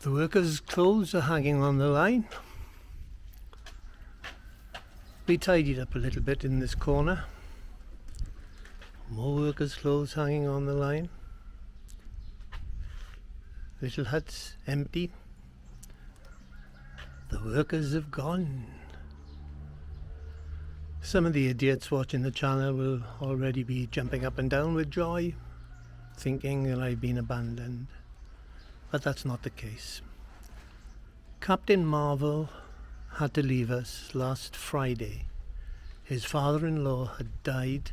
The workers' clothes are hanging on the line. We tidied up a little bit in this corner. More workers' clothes hanging on the line. Little huts empty. The workers have gone. Some of the idiots watching the channel will already be jumping up and down with joy, thinking that I've been abandoned. But that's not the case. Captain Marvel had to leave us last Friday. His father-in-law had died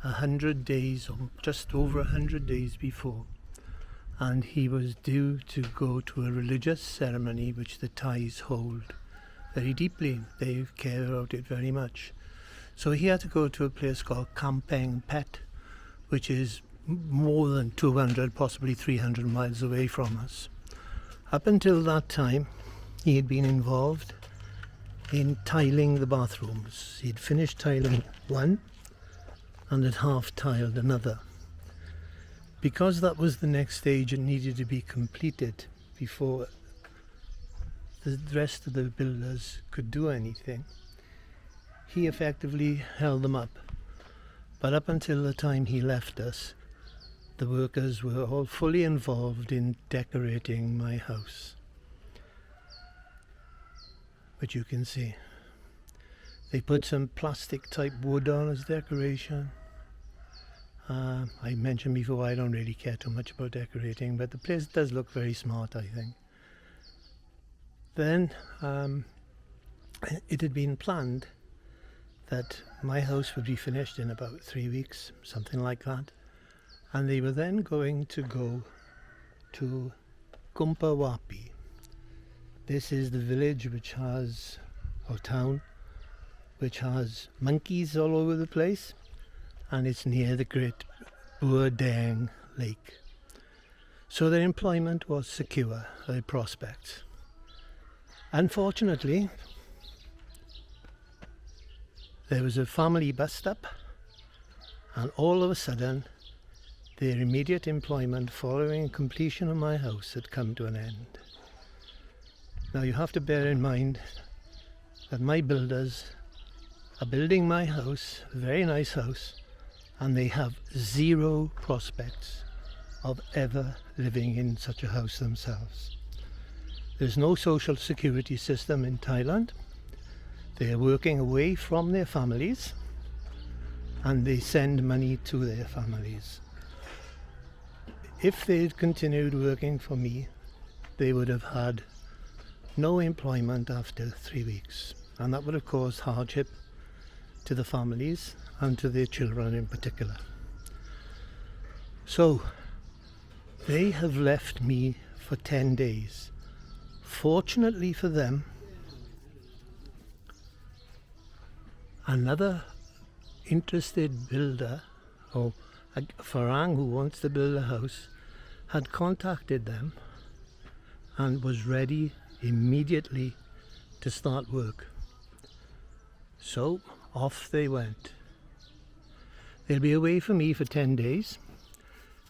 100 days, or just over 100 days before, and he was due to go to a religious ceremony which the Thais hold very deeply. They care about it very much. So he had to go to a place called Kampeng Pet, which is more than 200, possibly 300 miles away from us. Up until that time, he had been involved in tiling the bathrooms. He'd finished tiling one and had half tiled another. Because that was the next stage and needed to be completed before the rest of the builders could do anything, he effectively held them up. But up until the time he left us, the workers were all fully involved in decorating my house, which you can see. They put some plastic type wood on as decoration. I mentioned before I don't really care too much about decorating, but the place does look very smart, I think. Then it had been planned that my house would be finished in about 3 weeks, something like that. And they were then going to go to Kumpawapi. This is the village which has, or town, which has monkeys all over the place, and it's near the great Buerdang Lake. So their employment was secure, their prospects. Unfortunately, there was a family bust up, and all of a sudden their immediate employment following completion of my house had come to an end. Now you have to bear in mind that my builders are building my house, a very nice house, and they have zero prospects of ever living in such a house themselves. There's no social security system in Thailand. They are working away from their families, and they send money to their families. If they'd continued working for me, they would have had no employment after 3 weeks, and that would have caused hardship to the families and to their children in particular. So they have left me for 10 days. Fortunately for them, another interested builder, or a Farang who wants to build a house, had contacted them and was ready immediately to start work. So off they went. They'll be away from me for 10 days,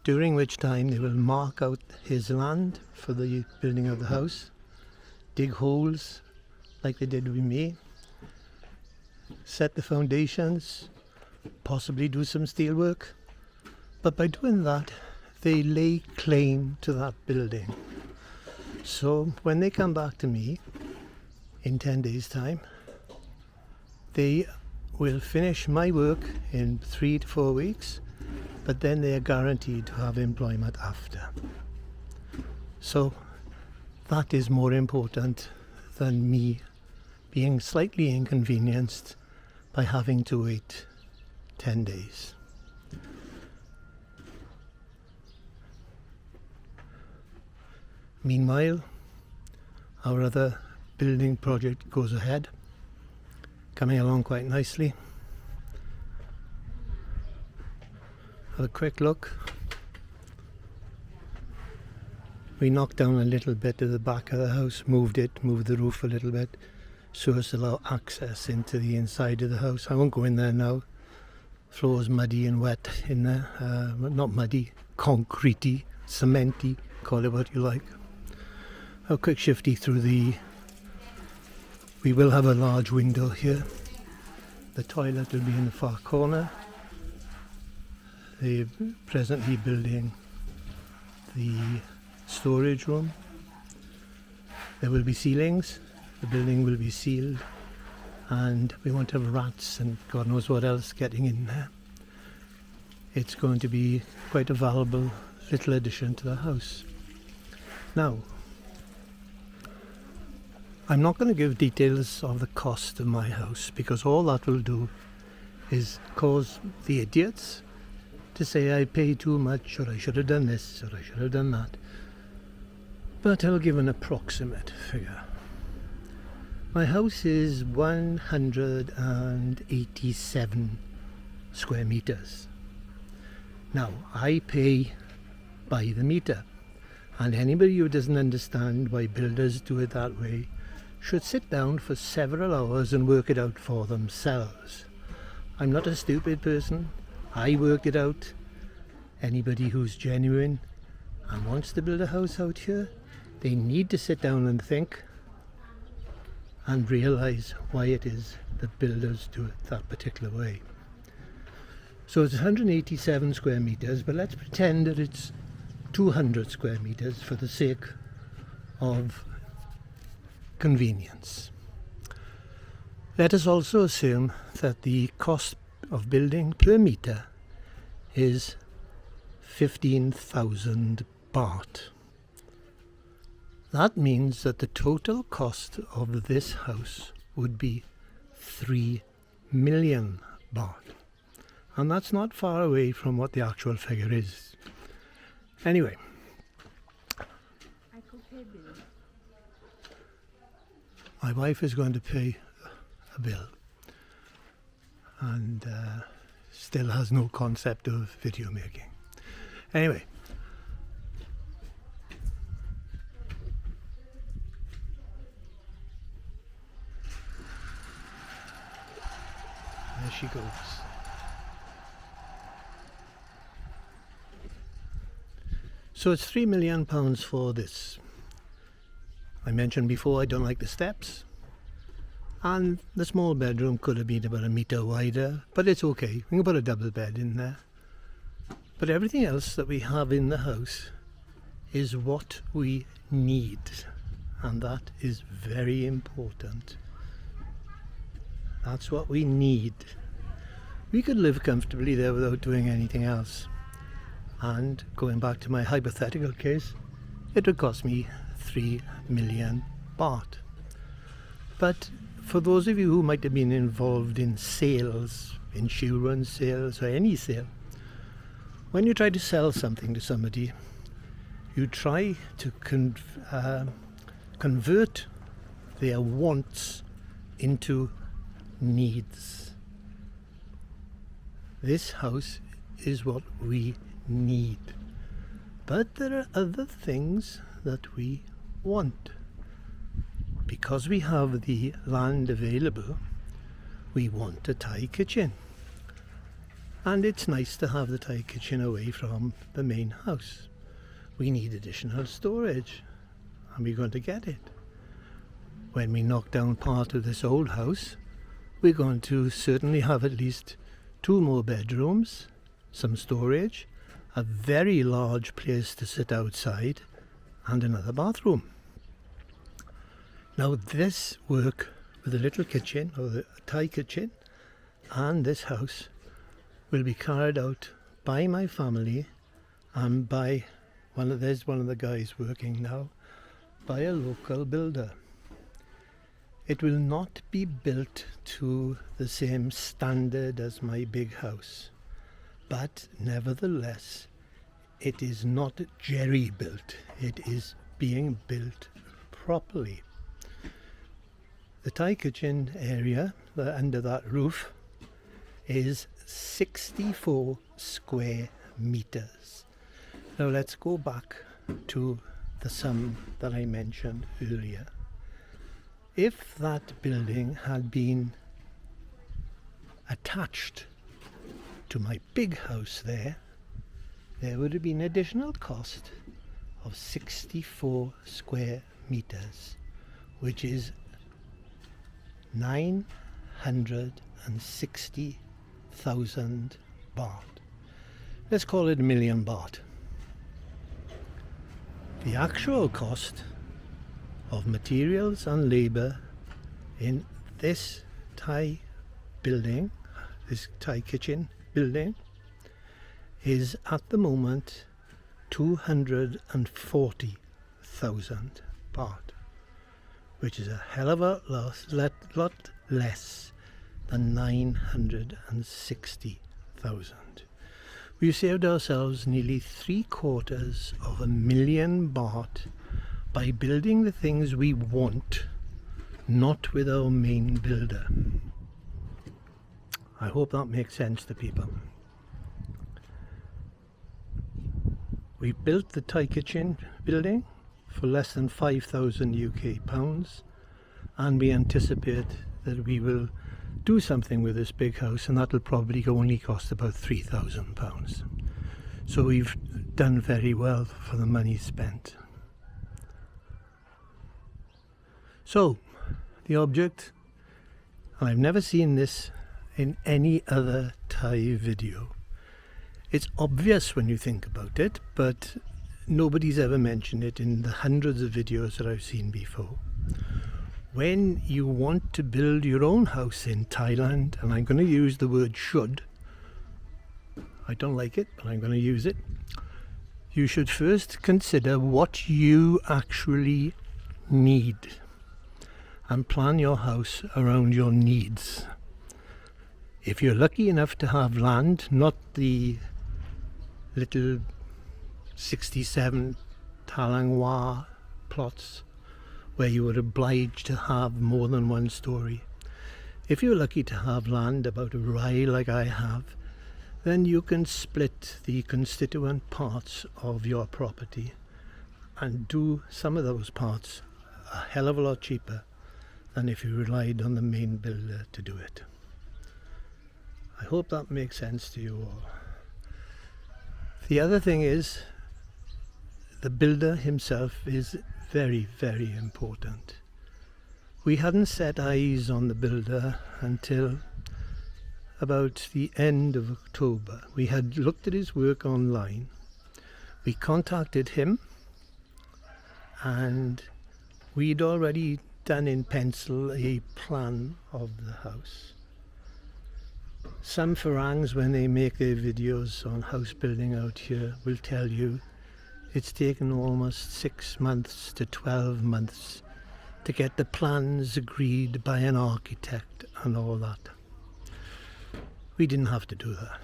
during which time they will mark out his land for the building of the house, dig holes like they did with me, set the foundations, possibly do some steel work. But by doing that, they lay claim to that building. So when they come back to me in 10 days' time, they will finish my work in 3 to 4 weeks, but then they are guaranteed to have employment after. So that is more important than me being slightly inconvenienced by having to wait 10 days. Meanwhile, our other building project goes ahead, coming along quite nicely. Have a quick look. We knocked down a little bit at the back of the house, moved the roof a little bit, so as to allow access into the inside of the house. I won't go in there now. Floor's muddy and wet in there. Not muddy, concretey, cementy, call it what you like. A quick shifty through we will have a large window here. The toilet will be in the far corner. They're presently building the storage room. There will be ceilings. The building will be sealed, and we won't have rats and God knows what else getting in there. It's going to be quite a valuable little addition to the house. Now, I'm not going to give details of the cost of my house, because all that will do is cause the idiots to say I pay too much, or I should have done this, or I should have done that. But I'll give an approximate figure. My house is 187 square meters. Now, I pay by the meter, and anybody who doesn't understand why builders do it that way should sit down for several hours and work it out for themselves. I'm not a stupid person. I worked it out. Anybody who's genuine and wants to build a house out here, they need to sit down and think and realise why it is that builders do it that particular way. So it's 187 square meters, but let's pretend that it's 200 square meters for the sake of convenience. Let us also assume that the cost of building per meter is 15,000 baht. That means that the total cost of this house would be 3 million baht. And that's not far away from what the actual figure is. Anyway. I could pay bill. My wife is going to pay a bill, and still has no concept of video making. Anyway, there she goes. So it's £3 million for this. I mentioned before I don't like the steps, and the small bedroom could have been about a metre wider, but it's okay, we can put a double bed in there. But everything else that we have in the house is what we need, and that is very important. That's what we need. We could live comfortably there without doing anything else, and going back to my hypothetical case, it would cost me 3 million baht. But for those of you who might have been involved in sales, insurance sales, or any sale, when you try to sell something to somebody, you try to convert their wants into needs. This house is what we need. But there are other things that we want. Because we have the land available, we want a Thai kitchen. And it's nice to have the Thai kitchen away from the main house. We need additional storage, and we're going to get it. When we knock down part of this old house, we're going to certainly have at least 2 more bedrooms, some storage, a very large place to sit outside, and another bathroom. Now this work with the little kitchen, or the Thai kitchen, and this house will be carried out by my family and by there's one of the guys working now, by a local builder. It will not be built to the same standard as my big house, but nevertheless it is not jerry built, it is being built properly. The Thai kitchen area under that roof is 64 square meters. Now let's go back to the sum that I mentioned earlier. If that building had been attached to my big house there would have been additional cost of 64 square meters, which is 960,000 baht. Let's call it 1,000,000 baht. The actual cost of materials and labour in this Thai building, this Thai kitchen building, is at the moment 240,000 baht, which is a hell of a lot less than 960,000. We saved ourselves nearly 750,000 baht by building the things we want, not with our main builder. I hope that makes sense to people. We built the Thai kitchen building for less than 5,000 UK pounds, and we anticipate that we will do something with this big house, and that'll probably only cost about 3,000 pounds. So we've done very well for the money spent. So the object, and I've never seen this in any other Thai video. It's obvious when you think about it, but nobody's ever mentioned it in the hundreds of videos that I've seen before. When you want to build your own house in Thailand, and I'm going to use the word should, I don't like it, but I'm going to use it, you should first consider what you actually need and plan your house around your needs. If you're lucky enough to have land, not the little 67 Talangwa plots where you were obliged to have more than one story. If you're lucky to have land about a rai like I have, then you can split the constituent parts of your property and do some of those parts a hell of a lot cheaper than if you relied on the main builder to do it. I hope that makes sense to you all. The other thing is, the builder himself is very, very important. We hadn't set eyes on the builder until about the end of October. We had looked at his work online. We contacted him, and we'd already done in pencil a plan of the house. Some Farangs, when they make their videos on house building out here, will tell you it's taken almost 6 months to 12 months to get the plans agreed by an architect and all that. We didn't have to do that.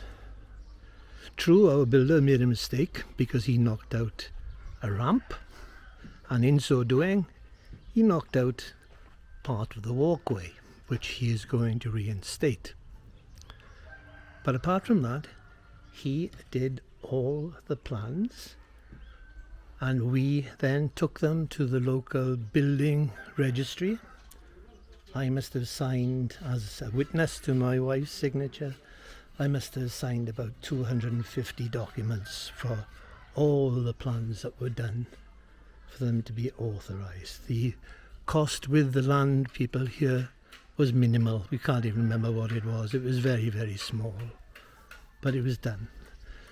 True, our builder made a mistake because he knocked out a ramp, and in so doing he knocked out part of the walkway, which he is going to reinstate. But apart from that, he did all the plans, and we then took them to the local building registry. I must have signed, as a witness to my wife's signature, I must have signed about 250 documents for all the plans that were done for them to be authorised. The cost with the land people here was minimal. We can't even remember what it was. It was very, very small, but it was done.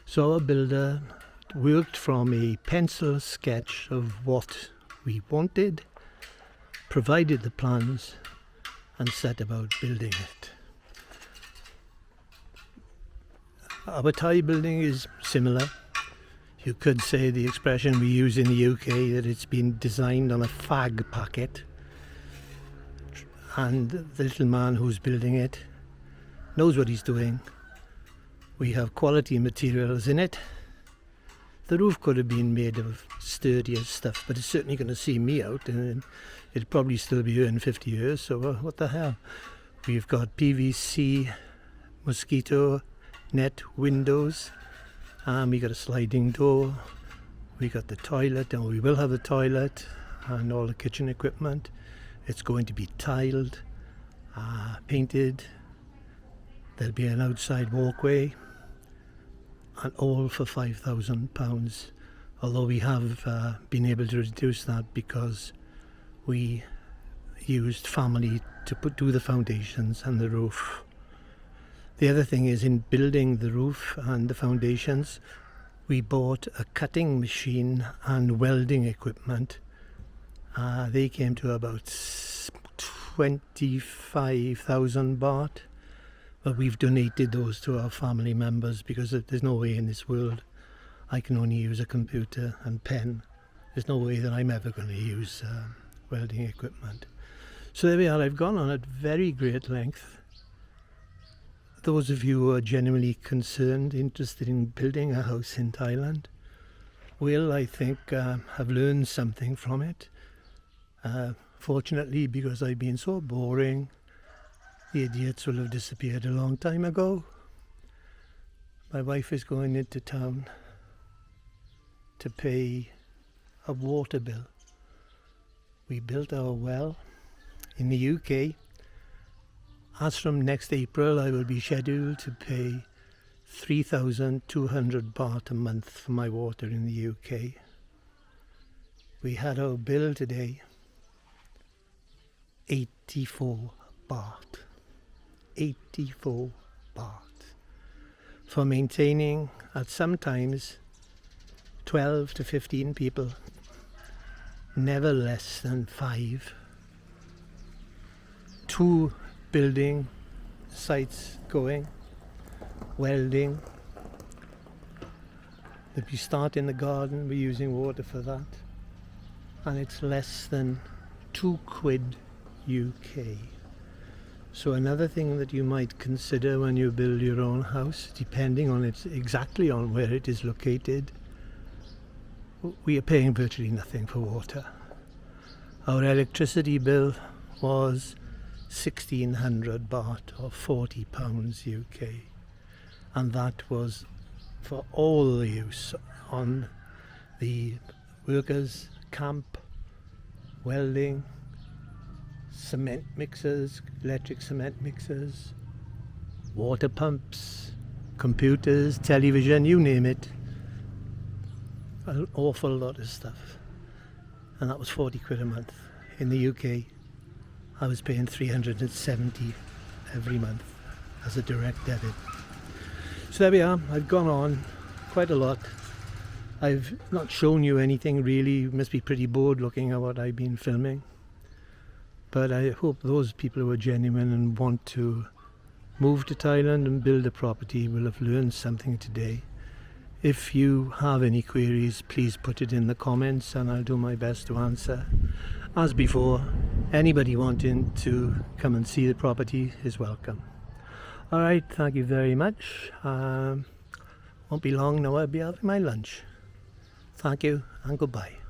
So our builder worked from a pencil sketch of what we wanted, provided the plans, and set about building it. Our Thai building is similar. You could say the expression we use in the UK, that it's been designed on a fag packet, and the little man who's building it knows what he's doing. We have quality materials in it. The roof could have been made of sturdier stuff, but it's certainly going to see me out, and it'll probably still be here in 50 years, so what the hell. We've got PVC mosquito net windows, and we got a sliding door. We got the toilet, and we will have a toilet and all the kitchen equipment. It's going to be tiled, painted. There'll be an outside walkway, and all for £5,000. Although we have been able to reduce that because we used family to do the foundations and the roof. The other thing is, in building the roof and the foundations, we bought a cutting machine and welding equipment. They came to about 25,000 baht, but we've donated those to our family members because there's no way in this world I can only use a computer and pen. There's no way that I'm ever going to use welding equipment. So there we are. I've gone on at very great length. Those of you who are genuinely concerned, interested in building a house in Thailand, will, I think, have learned something from it. Fortunately, because I've been so boring, the idiots will have disappeared a long time ago. My wife is going into town to pay a water bill. We built our well in the UK. As from next April, I will be scheduled to pay 3,200 baht a month for my water in the UK. We had our bill today, 84 baht. 84 baht. For maintaining, at sometimes, 12 to 15 people. Never less than 5. 2 building sites going, welding. If you start in the garden, we're using water for that. And it's less than 2 quid UK. So another thing that you might consider when you build your own house, depending on exactly on where it is located, we are paying virtually nothing for water. Our electricity bill was 1,600 baht or £40 UK, and that was for all the use on the workers' camp, welding, cement mixers, electric cement mixers, water pumps, computers, television, you name it. An awful lot of stuff. And that was 40 quid a month. In the UK, I was paying 370 every month as a direct debit. So there we are. I've gone on quite a lot. I've not shown you anything really. You must be pretty bored looking at what I've been filming. But I hope those people who are genuine and want to move to Thailand and build a property will have learned something today. If you have any queries, please put it in the comments and I'll do my best to answer. As before, anybody wanting to come and see the property is welcome. Alright, thank you very much. Won't be long now, I'll be having my lunch. Thank you and goodbye.